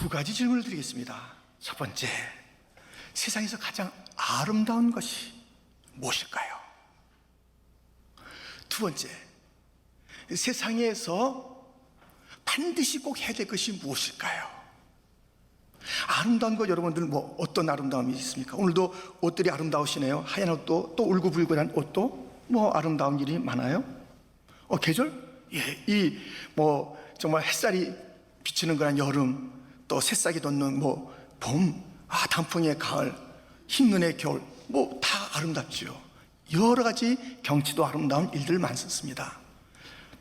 두 가지 질문을 드리겠습니다. 첫 번째, 세상에서 가장 아름다운 것이 무엇일까요? 두 번째, 세상에서 반드시 꼭 해야 될 것이 무엇일까요? 아름다운 것, 여러분들 뭐 어떤 아름다움이 있습니까? 오늘도 옷들이 아름다우시네요. 하얀 옷도, 또 울고불고한 옷도 뭐 아름다운 일이 많아요. 계절? 예, 이 뭐 정말 햇살이 비치는 거란 여름, 또 새싹이 돋는 뭐 봄, 단풍의 가을, 흰눈의 겨울, 뭐 다 아름답지요. 여러 가지 경치도 아름다운 일들 많습니다.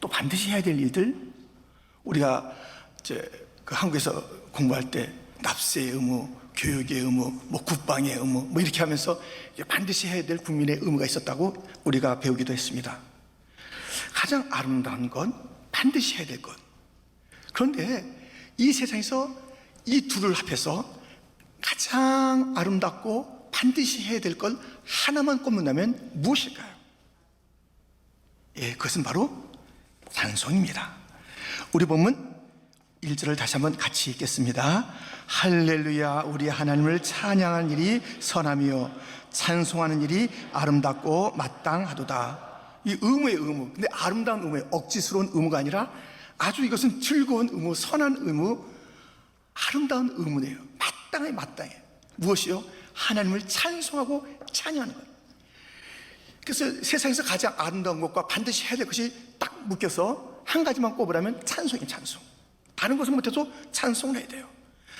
또 반드시 해야 될 일들, 우리가 그 한국에서 공부할 때 납세의 의무, 교육의 의무, 뭐 국방의 의무, 뭐 이렇게 하면서 반드시 해야 될 국민의 의무가 있었다고 우리가 배우기도 했습니다. 가장 아름다운 건 반드시 해야 될 것. 그런데 이 세상에서 이 둘을 합해서 가장 아름답고 반드시 해야 될 걸 하나만 꼽는다면 무엇일까요? 예, 그것은 바로 찬송입니다. 우리 본문 1절을 다시 한번 같이 읽겠습니다. 할렐루야, 우리 하나님을 찬양하는 일이 선하며 찬송하는 일이 아름답고 마땅하도다. 이 의무의 의무, 근데 아름다운 의무에 억지스러운 의무가 아니라 아주 이것은 즐거운 의무, 선한 의무, 아름다운 의무네요. 마땅해. 무엇이요? 하나님을 찬송하고 찬양하는 거예요. 그래서 세상에서 가장 아름다운 것과 반드시 해야 될 것이 딱 묶여서 한 가지만 꼽으라면 찬송이 찬송. 다른 것은 못해도 찬송을 해야 돼요.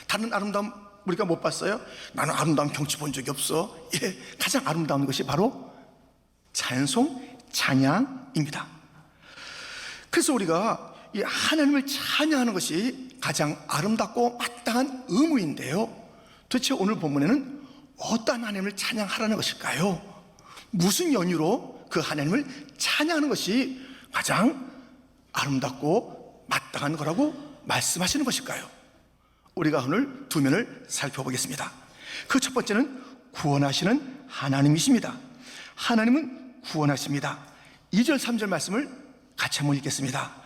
다른 아름다움 우리가 못 봤어요? 나는 아름다운 경치 본 적이 없어. 예, 가장 아름다운 것이 바로 찬송, 찬양입니다. 그래서 우리가 이 하나님을 찬양하는 것이 가장 아름답고 마땅한 의무인데요, 도대체 오늘 본문에는 어떤 하나님을 찬양하라는 것일까요? 무슨 연유로 그 하나님을 찬양하는 것이 가장 아름답고 마땅한 거라고 말씀하시는 것일까요? 우리가 오늘 두 면을 살펴보겠습니다. 그 첫 번째는 구원하시는 하나님이십니다. 하나님은 구원하십니다. 2절 3절 말씀을 같이 한번 읽겠습니다.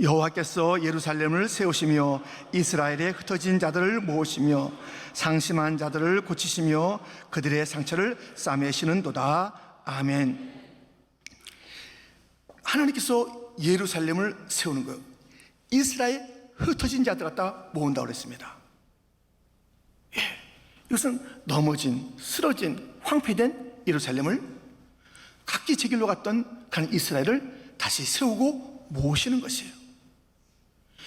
여호와께서 예루살렘을 세우시며 이스라엘에 흩어진 자들을 모으시며 상심한 자들을 고치시며 그들의 상처를 싸매시는도다. 아멘. 하나님께서 예루살렘을 세우는 거예요. 이스라엘 흩어진 자들 갖다 모은다고 그랬습니다. 예, 이것은 넘어진, 쓰러진, 황폐된 예루살렘을 각기 제 길로 갔던 가는 이스라엘을 다시 세우고 모으시는 것이에요.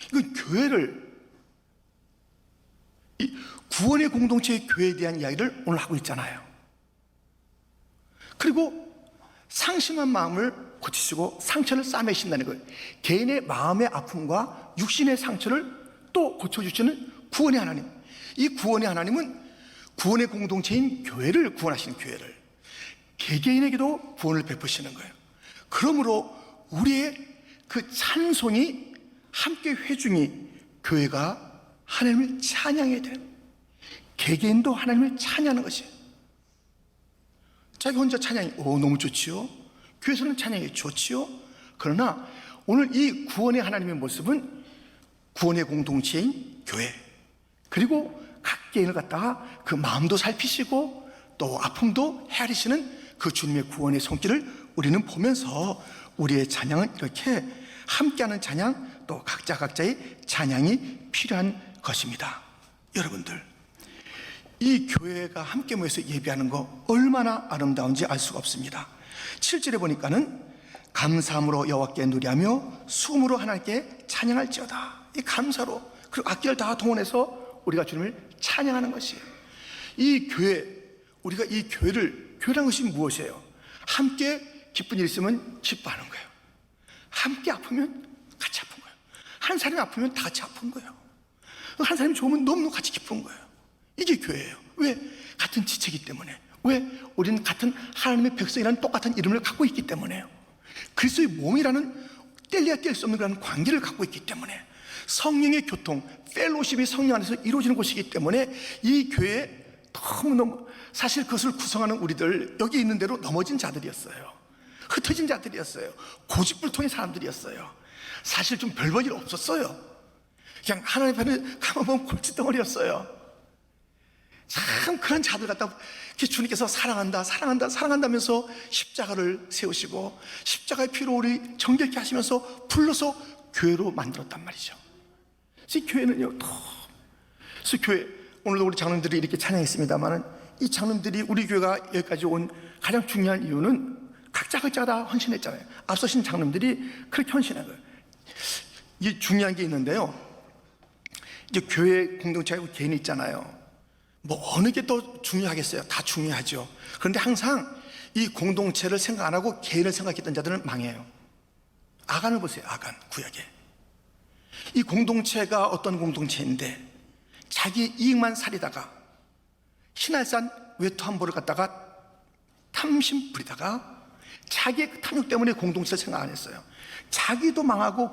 이건 교회를, 이 구원의 공동체의 교회에 대한 이야기를 오늘 하고 있잖아요. 그리고 상심한 마음을 고치시고 상처를 싸매신다는 거예요. 개인의 마음의 아픔과 육신의 상처를 또 고쳐주시는 구원의 하나님. 이 구원의 하나님은 구원의 공동체인 교회를 구원하시는, 교회를 개개인에게도 구원을 베푸시는 거예요. 그러므로 우리의 그 찬송이 함께 회중이 교회가 하나님을 찬양해야 돼요. 개개인도 하나님을 찬양하는 것이에요. 자기 혼자 찬양이 너무 좋지요. 교회에서는 찬양이 좋지요. 그러나 오늘 이 구원의 하나님의 모습은 구원의 공동체인 교회, 그리고 각 개인을 갖다가 그 마음도 살피시고 또 아픔도 헤아리시는 그 주님의 구원의 손길을 우리는 보면서 우리의 찬양은 이렇게 함께하는 찬양, 또 각자의 찬양이 필요한 것입니다. 여러분들, 이 교회가 함께 모여서 예배하는 거 얼마나 아름다운지 알 수가 없습니다. 7절에 보니까는 감사함으로 여호와께 누리하며 수금으로 하나님께 찬양할지어다. 이 감사로, 그리고 악기를 다 동원해서 우리가 주님을 찬양하는 것이에요. 이 교회, 우리가 이 교회라는 것이 무엇이에요? 함께 기쁜 일 있으면 기뻐하는 거예요. 함께 아프면 같이 아픈 거예요. 한 사람이 아프면 다 같이 아픈 거예요. 한 사람이 좋으면 너무너무 같이 기쁜 거예요. 이게 교회예요. 왜? 같은 지체이기 때문에. 왜? 우리는 같은 하나님의 백성이라는 똑같은 이름을 갖고 있기 때문에요. 그리스도의 몸이라는 뗄래야 뗄 수 없는 그런 관계를 갖고 있기 때문에, 성령의 교통, 펠로십이 성령 안에서 이루어지는 곳이기 때문에 이 교회에 너무너무, 사실 그것을 구성하는 우리들, 여기 있는 대로 넘어진 자들이었어요. 흩어진 자들이었어요. 고집불통의 사람들이었어요. 사실 좀 별 볼 일 없었어요. 그냥 하나님 편을 가만보면 골칫덩어리였어요. 참 그런 자들 갖다 주님께서 사랑한다 사랑한다 사랑한다면서 십자가를 세우시고 십자가의 피로 우리 정결케 하시면서 불러서 교회로 만들었단 말이죠. 이 교회는요, 그래서 교회, 오늘도 우리 장로님들이 이렇게 찬양했습니다만은 이 장로님들이 우리 교회가 여기까지 온 가장 중요한 이유는 각자가 다 헌신했잖아요. 앞서신 장로님들이 그렇게 헌신한 거예요. 이게 중요한 게 있는데요, 이제 교회 공동체가 개인이 있잖아요. 뭐 어느 게 더 중요하겠어요? 다 중요하죠. 그런데 항상 이 공동체를 생각 안 하고 개인을 생각했던 자들은 망해요. 아간을 보세요. 아간 구약에 이 공동체가 어떤 공동체인데 자기 이익만 살리다가 신할산 외투 한 벌을 갖다가 탐심 부리다가 자기의 그 탐욕 때문에 공동체를 생각 안 했어요. 자기도 망하고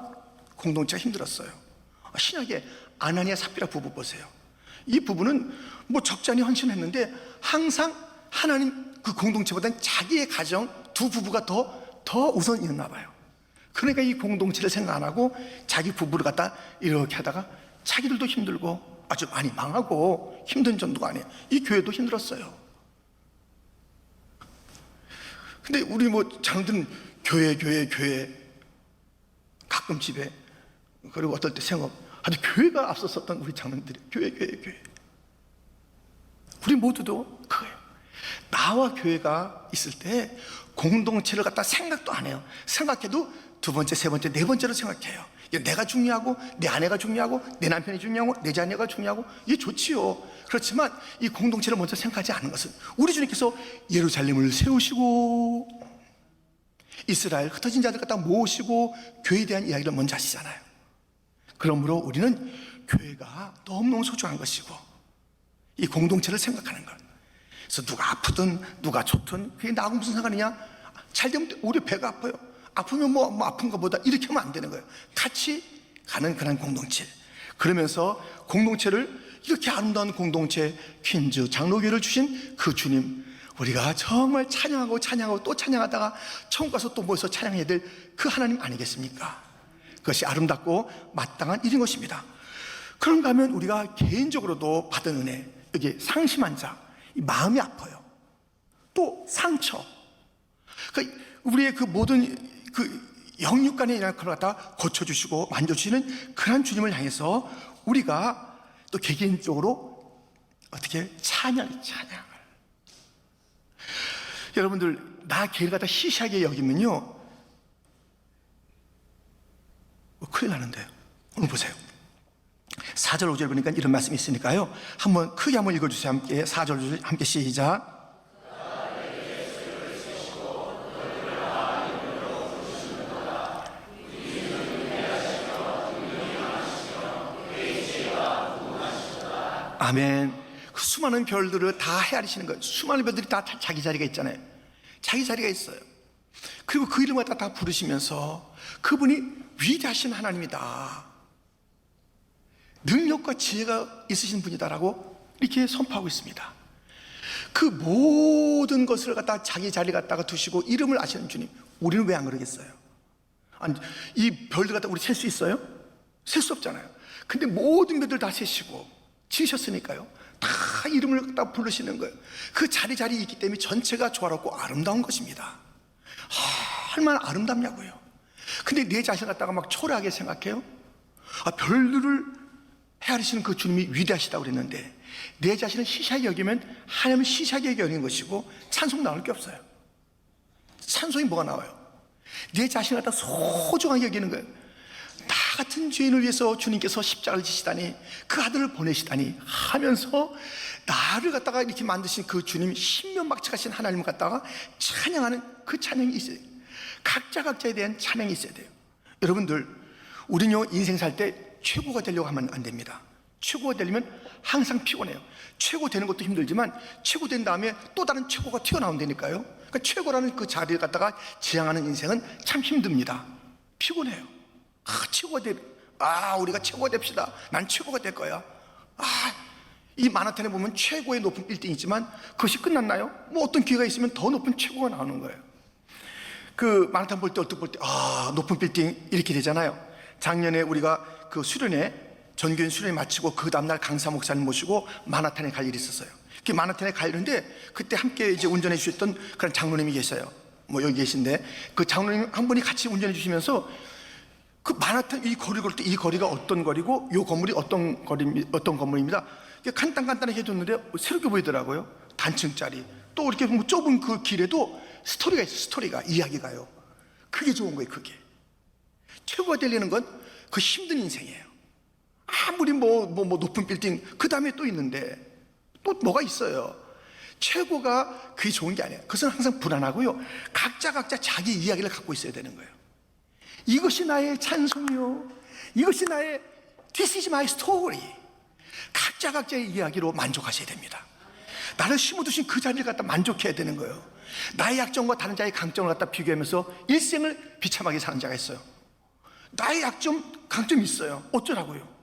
공동체가 힘들었어요. 신약에 아나니아 삽비라 부부 보세요. 이 부부는 뭐 적잖이 헌신했는데 항상 하나님 그 공동체보다는 자기의 가정 두 부부가 더 우선이었나 봐요. 그러니까 이 공동체를 생각 안 하고 자기 부부를 갖다 이렇게 하다가 자기들도 힘들고 아주 많이 망하고 힘든 정도가 아니에요. 이 교회도 힘들었어요. 근데 우리 뭐 장로들은 교회 가끔 집에 그리고 어떨 때 생업 아주 교회가 앞섰었던 우리 장로들이 교회 우리 모두도 그거예요. 나와 교회가 있을 때 공동체를 갖다 생각도 안 해요. 생각해도 두 번째, 세 번째, 네 번째로 생각해요. 내가 중요하고 내 아내가 중요하고 내 남편이 중요하고 내 자녀가 중요하고 이게 좋지요. 그렇지만 이 공동체를 먼저 생각하지 않은 것은 우리 주님께서 예루살렘을 세우시고 이스라엘 흩어진 자들 갖다 모으시고 교회에 대한 이야기를 먼저 하시잖아요. 그러므로 우리는 교회가 너무너무 소중한 것이고 이 공동체를 생각하는 것. 그래서 누가 아프든 누가 좋든 그게 나하고 무슨 상관이냐? 잘 되면 우리 배가 아파요. 아프면 뭐 아픈 것보다 이렇게 하면 안 되는 거예요. 같이 가는 그런 공동체. 그러면서 공동체를 이렇게 아름다운 공동체 퀸즈 장로교회를 주신 그 주님, 우리가 정말 찬양하고 또 찬양하다가 천국 가서 또 모여서 찬양해야 될 그 하나님 아니겠습니까? 그것이 아름답고 마땅한 일인 것입니다. 그런가 하면 우리가 개인적으로도 받은 은혜, 여기 상심한 자, 마음이 아파요. 또 상처, 우리의 그 모든 그 영육간의 그걸 갖다 고쳐주시고 만져주시는 그런 주님을 향해서 우리가 또 개개인적으로 어떻게 찬양을 여러분들 나 개를 갖다 시시하게 여기면요 큰일 나는데요. 오늘 보세요. 4절 5절 보니까 이런 말씀이 있으니까요, 한번 크게 한번 읽어주세요. 함께 4절 5절 함께 시작. 아멘. 그 수많은 별들을 다 헤아리시는 거예요. 수많은 별들이 다 자기 자리가 있잖아요. 자기 자리가 있어요. 그리고 그 이름을 다 부르시면서 그분이 위대하신 하나님이다, 능력과 지혜가 있으신 분이다라고 이렇게 선포하고 있습니다. 그 모든 것을 갖다 자기 자리 갖다가 두시고 이름을 아시는 주님, 우리는 왜 안 그러겠어요? 아니, 이 별들 갖다 우리 셀 수 있어요? 셀 수 없잖아요. 근데 모든 별들 다 세시고 지으셨으니까요, 다 이름을 갖다 부르시는 거예요. 그 자리에 있기 때문에 전체가 조화롭고 아름다운 것입니다. 얼마나 아름답냐고요. 근데 내 자신을 갖다가 막 초라하게 생각해요? 별들을 헤아리시는 그 주님이 위대하시다고 그랬는데 내 자신을 시시하게 여기면 하나님은 시시하게 여기는 것이고 찬송 나올 게 없어요. 찬송이 뭐가 나와요? 내 자신을 갖다 소중하게 여기는 거예요. 나 같은 죄인을 위해서 주님께서 십자가를 지시다니, 그 아들을 보내시다니 하면서 나를 갖다가 이렇게 만드신 그 주님, 신명막측하신 하나님을 갖다가 찬양하는 그 찬양이 있어야 돼요. 각자에 대한 찬양이 있어야 돼요. 여러분들, 우리는요 인생 살 때 최고가 되려고 하면 안 됩니다. 최고가 되려면 항상 피곤해요. 최고 되는 것도 힘들지만 최고 된 다음에 또 다른 최고가 튀어나온다니까요. 그러니까 최고라는 그 자리를 갖다가 지향하는 인생은 참 힘듭니다. 피곤해요. 우리가 최고가 됩시다. 난 최고가 될 거야. 이 마나탄에 보면 최고의 높은 빌딩이 있지만 그것이 끝났나요? 뭐 어떤 기회가 있으면 더 높은 최고가 나오는 거예요. 그 마나탄 볼 때 높은 빌딩 이렇게 되잖아요. 작년에 우리가 그 수련회 전교인 수련회 마치고 그 다음날 강사 목사님 모시고 마나탄에 갈 일이 있었어요. 그 마나탄에 가려는데 그때 함께 이제 운전해 주셨던 그런 장로님이 계세요. 뭐 여기 계신데 그 장로님 한 분이 같이 운전해 주시면서 그 마나탄 이 거리 걸 때 이 거리가 어떤 거리고 이 건물이 어떤 건물입니다. 간단하게 해줬는데 새롭게 보이더라고요. 단층짜리. 또 이렇게 뭐 좁은 그 길에도 스토리가 있어요. 스토리가 이야기가요. 그게 좋은 거예요. 그게 최고가 되려는 건 그 힘든 인생이에요. 아무리 뭐 높은 빌딩 그 다음에 또 있는데 또 뭐가 있어요. 최고가 그게 좋은 게 아니에요. 그것은 항상 불안하고요. 각자 자기 이야기를 갖고 있어야 되는 거예요. 이것이 나의 찬송이요, 이것이 나의 This is my story. 각자의 이야기로 만족하셔야 됩니다. 나를 심어두신 그 자리를 갖다 만족해야 되는 거예요. 나의 약점과 다른 자의 강점을 갖다 비교하면서 일생을 비참하게 사는 자가 있어요. 나의 약점, 강점이 있어요. 어쩌라고요?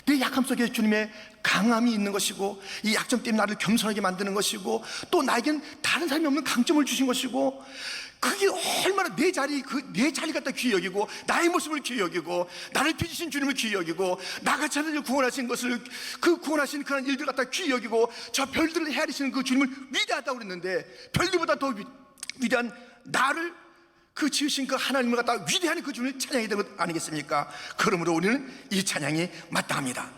내 약함 속에 주님의 강함이 있는 것이고, 이 약점 때문에 나를 겸손하게 만드는 것이고, 또 나에겐 다른 사람이 없는 강점을 주신 것이고, 그게 얼마나 내 자리 갖다 귀히 여기고, 나의 모습을 귀히 여기고, 나를 빚으신 주님을 귀히 여기고, 나같이 하나님을 구원하신 것을, 그 구원하신 그런 일들 갖다 귀히 여기고, 저 별들을 헤아리시는 그 주님을 위대하다고 그랬는데, 별들보다 더 위대한 나를, 그 지으신 그 하나님을 갖다 위대한 그 주님을 찬양해야 되는 것 아니겠습니까? 그러므로 우리는 이 찬양이 마땅합니다.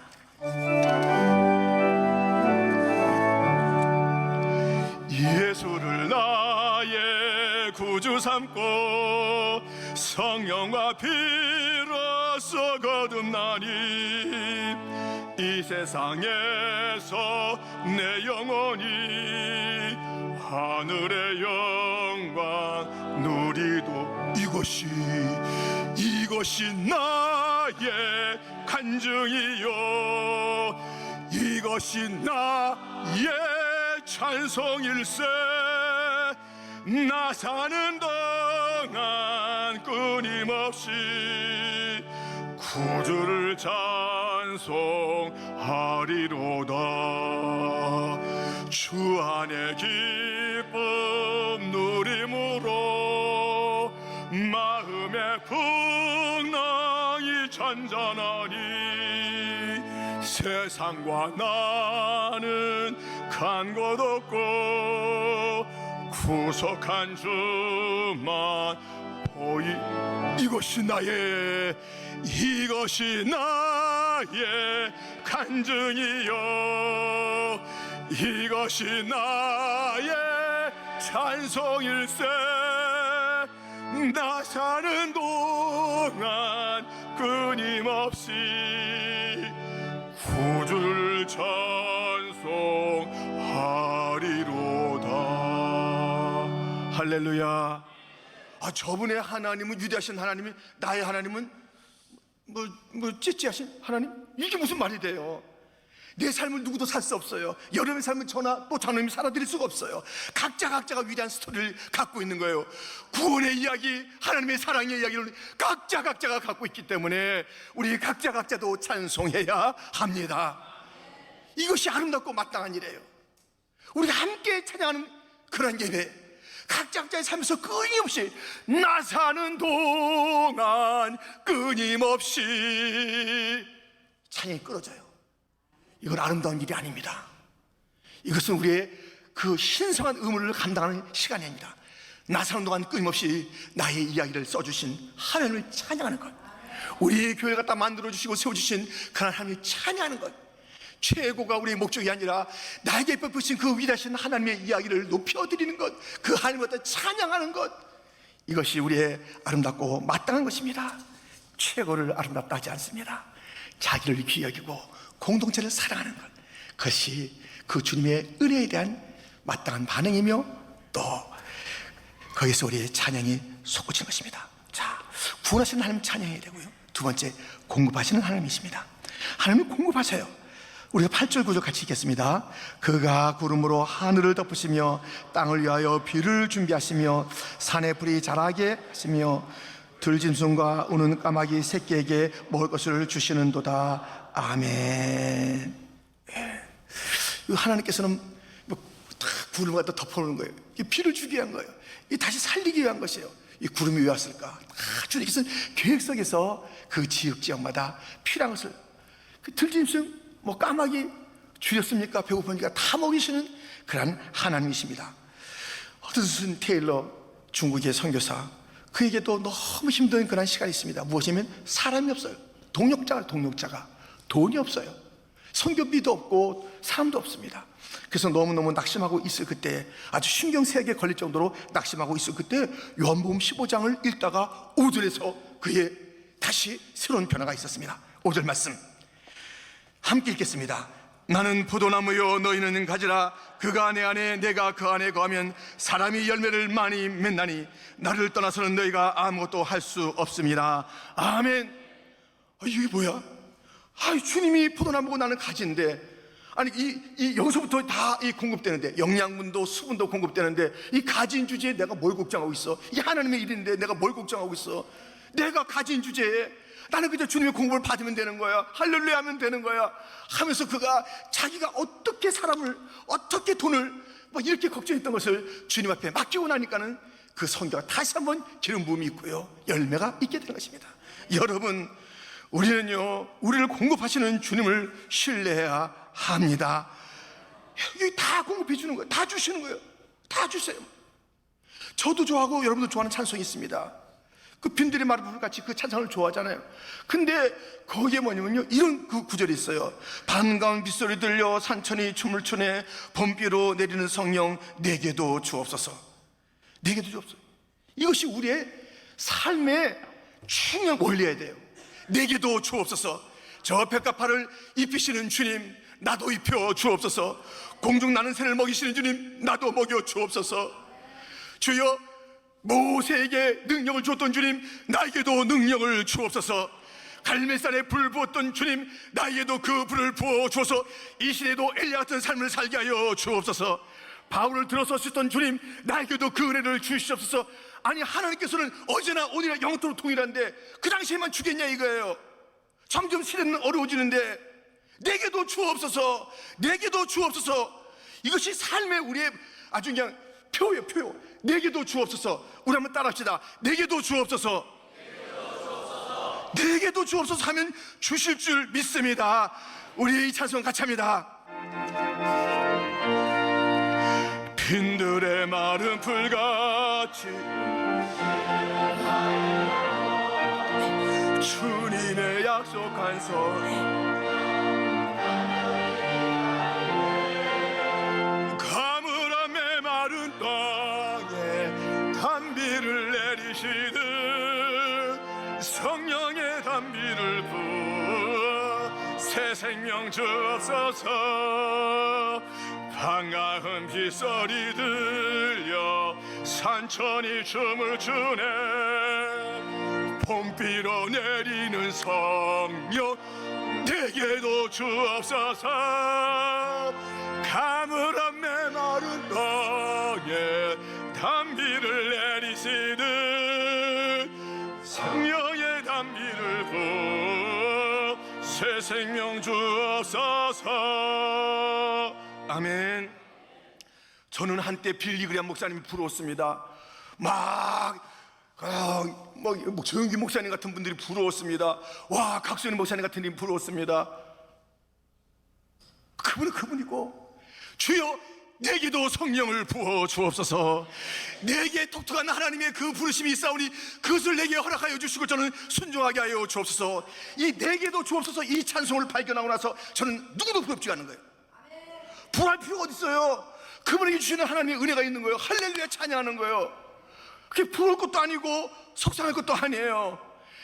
예수를 나의 구주 삼고 성령과 피로써 거듭나니 이 세상에서 내 영혼이 하늘의 영광 누리도 이것이 나의 간증이요, 이것이 나의 찬송일세. 나 사는 동안 끊임없이 구주를 찬송하리로다. 주 안에 기쁨 누림으로 마음의 풍랑이 잔잔하니 세상과 나는 간 곳 없고 구속한 주만 보이. 이것이 나의 간증이요, 이것이 나의 찬송일세. 나 사는 동안 끊임없이 구주를 찬송하리로다. 할렐루야. 저분의 하나님은, 위대하신 하나님이, 나의 하나님은 찌찌하신 하나님? 이게 무슨 말이 돼요? 내 삶을 누구도 살 수 없어요. 여러분의 삶은 저나 또 장로님이 살아드릴 수가 없어요. 각자가 위대한 스토리를 갖고 있는 거예요. 구원의 이야기, 하나님의 사랑의 이야기를 각자가 갖고 있기 때문에 우리 각자도 찬송해야 합니다. 이것이 아름답고 마땅한 일이에요. 우리가 함께 찬양하는 그런 예배, 각자의 삶에서 끊임없이 나 사는 동안 끊임없이 찬양이 끊어져요. 이건 아름다운 일이 아닙니다. 이것은 우리의 그 신성한 의무를 감당하는 시간입니다. 나 사는 동안 끊임없이 나의 이야기를 써주신 하나님을 찬양하는 것, 우리 교회 갖다 만들어주시고 세워주신 그 하나님을 찬양하는 것, 최고가 우리의 목적이 아니라 나에게 베푸신 그 위대하신 하나님의 이야기를 높여드리는 것, 그 하나님을 갖다 찬양하는 것, 이것이 우리의 아름답고 마땅한 것입니다. 최고를 아름답다 하지 않습니다. 자기를 귀히 여기고 공동체를 사랑하는 것, 그것이 그 주님의 은혜에 대한 마땅한 반응이며, 또 거기서 우리의 찬양이 솟구치는 것입니다. 자, 구원하시는 하나님 찬양해야 되고요. 두 번째, 공급하시는 하나님이십니다. 하나님이 공급하셔요. 우리가 8절 9절 같이 읽겠습니다. 그가 구름으로 하늘을 덮으시며 땅을 위하여 비를 준비하시며 산에 불이 자라게 하시며 들짐승과 우는 까마귀 새끼에게 먹을 것을 주시는도다. 아멘. 하나님께서는 구름을 갖다 덮어놓는 거예요. 비를 주기 위한 거예요. 다시 살리기 위한 것이에요. 이 구름이 왜 왔을까? 주님께서는 계획 속에서 그 지역마다 필요한 것을 그 들짐승 뭐 까마귀 줄였습니까? 배고프니까 다 먹이시는 그런 하나님이십니다. 허드슨 테일러 중국의 선교사, 그에게도 너무 힘든 그런 시간이 있습니다. 무엇이면 사람이 없어요. 동역자가 돈이 없어요. 선교비도 없고 사람도 없습니다. 그래서 너무너무 낙심하고 있을 그때, 아주 신경쇠약에 걸릴 정도로 낙심하고 있을 그때 요한복음 15장을 읽다가 5절에서 그의 다시 새로운 변화가 있었습니다. 5절 말씀 함께 읽겠습니다. 나는 포도나무요 너희는 가지라. 그가 내 안에 내가 그 안에 거하면 사람이 열매를 많이 맺나니 나를 떠나서는 너희가 아무것도 할 수 없습니다. 아멘. 이게 뭐야? 주님이 포도나무고 나는 가지인데, 아니 이 여기서부터 다 공급되는데, 영양분도 수분도 공급되는데, 이 가진 주제에 내가 뭘 걱정하고 있어? 이게 하나님의 일인데 내가 뭘 걱정하고 있어? 내가 가진 주제에 나는 그저 주님의 공급을 받으면 되는 거야, 할렐루야 하면 되는 거야 하면서 그가 자기가 어떻게 사람을, 어떻게 돈을 막 이렇게 걱정했던 것을 주님 앞에 맡기고 나니까는 그 성교가 다시 한번 기름 부음이 있고요, 열매가 있게 되는 것입니다. 여러분, 우리는요, 우리를 공급하시는 주님을 신뢰해야 합니다. 이게 다 공급해 주는 거예요. 다 주시는 거예요. 다 주세요. 저도 좋아하고 여러분도 좋아하는 찬송이 있습니다. 그 빈들의 마르블 같이 그 찬송을 좋아하잖아요. 근데 거기에 뭐냐면요, 이런 그 구절이 있어요. 반가운 빗소리 들려 산천이 춤을 추네. 봄비로 내리는 성령 내게도 주옵소서. 내게도 주옵소서. 이것이 우리의 삶의 중요한 원리여야 돼요. 내게도 주옵소서. 저 백합화를 입히시는 주님, 나도 입혀 주옵소서. 공중 나는 새를 먹이시는 주님, 나도 먹여 주옵소서. 주여, 모세에게 능력을 주었던 주님, 나에게도 능력을 주옵소서. 갈멜산에 불 부었던 주님, 나에게도 그 불을 부어 주어서 이 시대에도 엘리야 같은 삶을 살게 하여 주옵소서. 바울을 들어서 쓰셨던 주님, 나에게도 그 은혜를 주시옵소서. 아니, 하나님께서는 어제나 오늘이나 영원토록 동일한데 그 당시에만 주겠냐 이거예요. 점점 시대는 어려워지는데 내게도 주옵소서, 내게도 주옵소서. 이것이 삶의 우리의 아주 그냥 표예요, 표. 내게도 주옵소서. 우리 한번 따라합시다. 내게도 주옵소서. 내게도 주옵소서 하면 주실 줄 믿습니다. 우리 이 찬송 같이 합니다. 빈들의 마른 풀같이 주님의 약속한 손, 가물한 메마른 땅에 단비를 내리시듯 성령의 단비를 부어 새 생명 주옵소서. 반가운 빗소리 들려 산천이 춤을 추네. 봄비로 내리는 성령 내게도 주옵소서. 가물한 메마른 땅에 단비를 내리시듯 성령의 단비를 부어 새 생명 주옵소서. 아멘. 저는 한때 빌리 그레이엄 목사님이 부러웠습니다. 조영기 목사님 같은 분들이 부러웠습니다. 와, 각소연 목사님 같은 분이 부러웠습니다. 그분은 그분이고, 주여 내게도 성령을 부어 주옵소서. 내게 독특한 하나님의 그 부르심이 있사오니 그것을 내게 허락하여 주시고 저는 순종하게 하여 주옵소서. 이 내게도 주옵소서, 이 찬송을 발견하고 나서 저는 누구도 부럽지가 않은 거예요. 부할 필요가 어디 있어요? 그분에게 주시는 하나님의 은혜가 있는 거예요. 할렐루야 찬양하는 거예요. 그게 부러울 것도 아니고 속상할 것도 아니에요.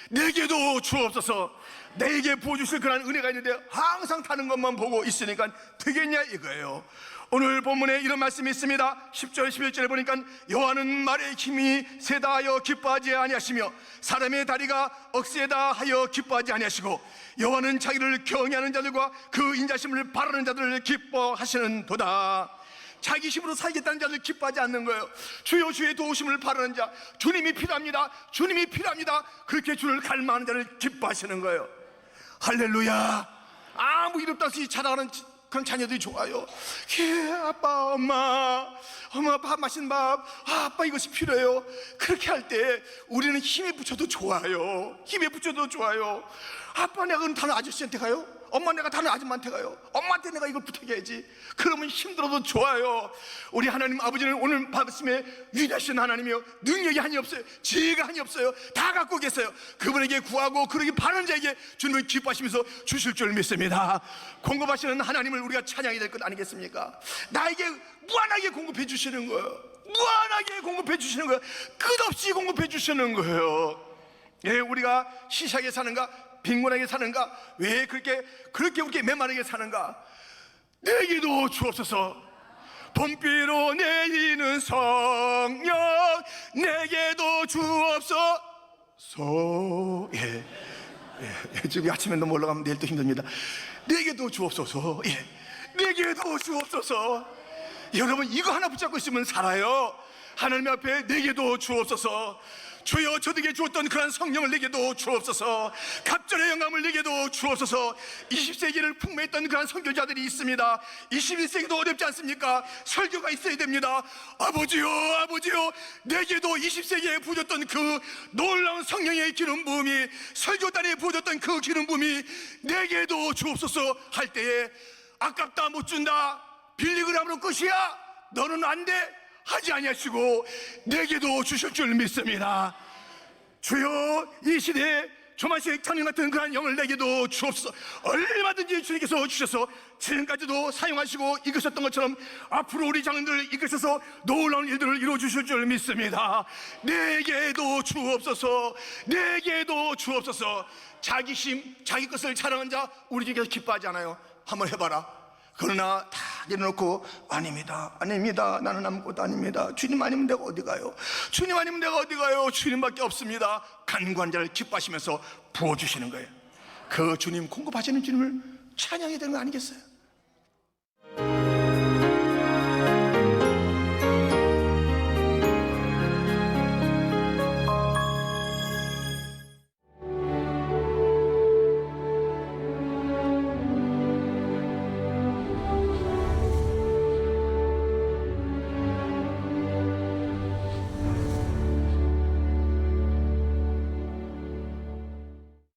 내게도 주옵소서. 내게 부어주실 그런 은혜가 있는데 항상 다른 것만 보고 있으니까 되겠냐 이거예요. 오늘 본문에 이런 말씀이 있습니다. 10절 11절에 보니까 여호와는 말의 힘이 세다 하여 기뻐하지 아니하시며 사람의 다리가 억세다 하여 기뻐하지 아니하시고 여호와는 자기를 경외하는 자들과 그 인자심을 바라는 자들을 기뻐하시는도다. 자기 힘으로 살겠다는 자들 기뻐하지 않는 거예요. 주여 주의 도우심을 바라는 자, 주님이 필요합니다, 주님이 필요합니다, 그렇게 주를 갈망하는 자를 기뻐하시는 거예요. 할렐루야. 아무 일 없다시 자라가는 그런 자녀들이 좋아요. 아빠 엄마 밥 맛있는 밥, 아빠 이것이 필요해요. 그렇게 할 때 우리는 힘에 붙여도 좋아요. 힘에 붙여도 좋아요. 아빠 내가 그럼 다른 아저씨한테 가요? 엄마 내가 다른 아줌마한테 가요. 엄마한테 내가 이걸 부탁해야지. 그러면 힘들어도 좋아요. 우리 하나님 아버지는 오늘 말씀에 위대하신 하나님이요, 능력이 한이 없어요. 지혜가 한이 없어요. 다 갖고 계세요. 그분에게 구하고 그러기 바라는 자에게 주님을 기뻐하시면서 주실 줄 믿습니다. 공급하시는 하나님을 우리가 찬양해야 될 것 아니겠습니까? 나에게 무한하게 공급해 주시는 거예요. 무한하게 공급해 주시는 거예요. 끝없이 공급해 주시는 거예요. 예, 우리가 시시하게 사는가, 빈곤하게 사는가, 왜 그렇게 우리게 메마르게 사는가? 내게도 주옵소서. 봄비로 내리는 성령 내게도 주옵소서. 예, 지금 아침에 너무 올라가면 내일 또 힘듭니다. 내게도 주옵소서. 예, 내게도 주옵소서. 여러분 이거 하나 붙잡고 있으면 살아요. 하나님 앞에 내게도 주옵소서. 주여 저에게 주었던 그런 성령을 내게도 주옵소서. 갑절의 영감을 내게도 주옵소서. 20세기를 풍부했던 그런 선교자들이 있습니다. 21세기도 어렵지 않습니까? 설교가 있어야 됩니다. 아버지요 아버지요, 내게도 20세기에 부어졌던 그 놀라운 성령의 기름 부음이, 설교단에 부어졌던 그 기름 부음이 내게도 주옵소서 할 때에, 아깝다 못 준다, 빌리그람으로 끝이야, 너는 안 돼 하지 아니하시고 내게도 주실 줄 믿습니다. 주여 이 시대에 조만식 장님 같은 그런 영을 내게도 주옵소서. 얼마든지 주님께서 주셔서 지금까지도 사용하시고 이끄셨던 것처럼 앞으로 우리 장님들 이끄셔서 놀라운 일들을 이루어 주실 줄 믿습니다. 내게도 주옵소서. 내게도 주옵소서. 자기 힘, 자기 것을 자랑한 자 우리 중에서 기뻐하지 않아요. 한번 해봐라. 그러나 다 내려놓고 아닙니다, 아닙니다, 나는 아무것도 아닙니다, 주님 아니면 내가 어디 가요, 주님 아니면 내가 어디 가요, 주님밖에 없습니다. 간구한 자를 기뻐하시면서 부어주시는 거예요. 그 주님, 공급하시는 주님을 찬양해야 되는 거 아니겠어요?